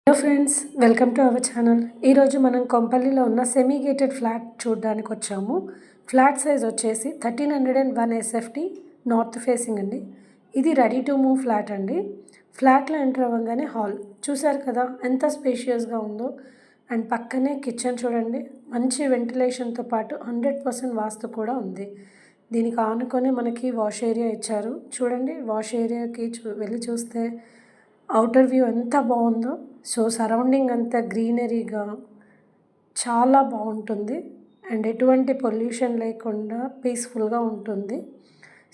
Hello friends, welcome to our channel. ఈరోజు మనం కొంపల్లిలో ఉన్న సెమీ గేటెడ్ ఫ్లాట్ చూడడానికి వచ్చాము. ఫ్లాట్ సైజ్ వచ్చేసి 1301 SFT నార్త్ ఫేసింగ్ అండి. ఇది రెడీ టు మూవ్ ఫ్లాట్ అండి. ఫ్లాట్లో ఎంటర్ అవ్వగానే హాల్ చూసారు కదా, ఎంత స్పేషియస్గా ఉందో. అండ్ పక్కనే కిచెన్ చూడండి, మంచి వెంటిలేషన్తో పాటు 100% వాస్తు కూడా ఉంది. దీనికి ఆనుకొని మనకి వాష్ ఏరియా ఇచ్చారు. చూడండి, వాష్ ఏరియాకి వెళ్ళి చూస్తే అవుటర్ వ్యూ ఎంత బాగుందో. సో సరౌండింగ్ అంతా గ్రీనరీగా చాలా బాగుంటుంది అండ్ ఎటువంటి పొల్యూషన్ లేకుండా పీస్ఫుల్గా ఉంటుంది.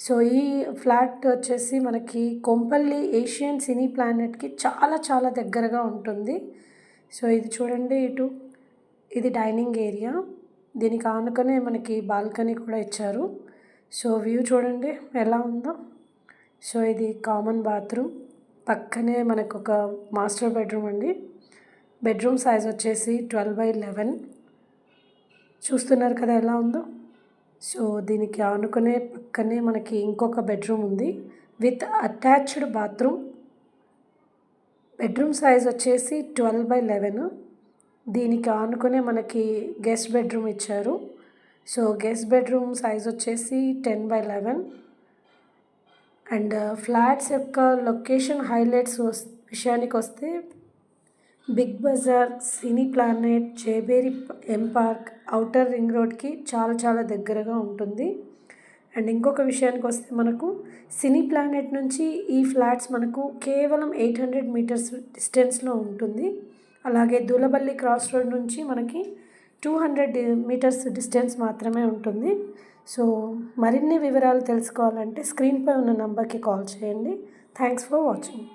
సో ఈ ఫ్లాట్ వచ్చేసి మనకి కొంపల్లి ఏషియన్ సినీ ప్లానెట్కి చాలా చాలా దగ్గరగా ఉంటుంది. సో ఇది చూడండి, ఇది డైనింగ్ ఏరియా. దీనికి ఆనుకనే మనకి బాల్కనీ కూడా ఇచ్చారు. సో వ్యూ చూడండి ఎలా ఉందో. సో ఇది కామన్ బాత్రూమ్, పక్కనే మనకు ఒక మాస్టర్ బెడ్రూమ్ అండి. బెడ్రూమ్ సైజ్ వచ్చేసి 12/11. చూస్తున్నారు కదా ఎలా ఉందో. సో దీనికి ఆనుకునే పక్కనే మనకి ఇంకొక బెడ్రూమ్ ఉంది with attached bathroom. Bedroom size వచ్చేసి 12/11. దీనికి ఆనుకునే మనకి గెస్ట్ బెడ్రూమ్ ఇచ్చారు. సో గెస్ట్ బెడ్రూమ్ సైజ్ వచ్చేసి 10/11. అండ్ ఫ్లాట్స్ యొక్క లొకేషన్ హైలైట్స్ విషయానికి వస్తే బిగ్ బజార్, సినీ ప్లానెట్, జేబేరి ఎం పార్క్, ఔటర్ రింగ్ రోడ్కి చాలా చాలా దగ్గరగా ఉంటుంది. అండ్ ఇంకొక విషయానికి వస్తే మనకు సినీ ప్లానెట్ నుంచి ఈ ఫ్లాట్స్ మనకు కేవలం 800 మీటర్స్ డిస్టెన్స్లో ఉంటుంది. అలాగే దూలబల్లి క్రాస్ రోడ్ నుంచి మనకి 200 మీటర్స్ డిస్టెన్స్ మాత్రమే ఉంటుంది. సో మరిన్ని వివరాలు తెలుసుకోవాలంటే స్క్రీన్పై ఉన్న నంబర్కి కాల్ చేయండి. Thanks for watching.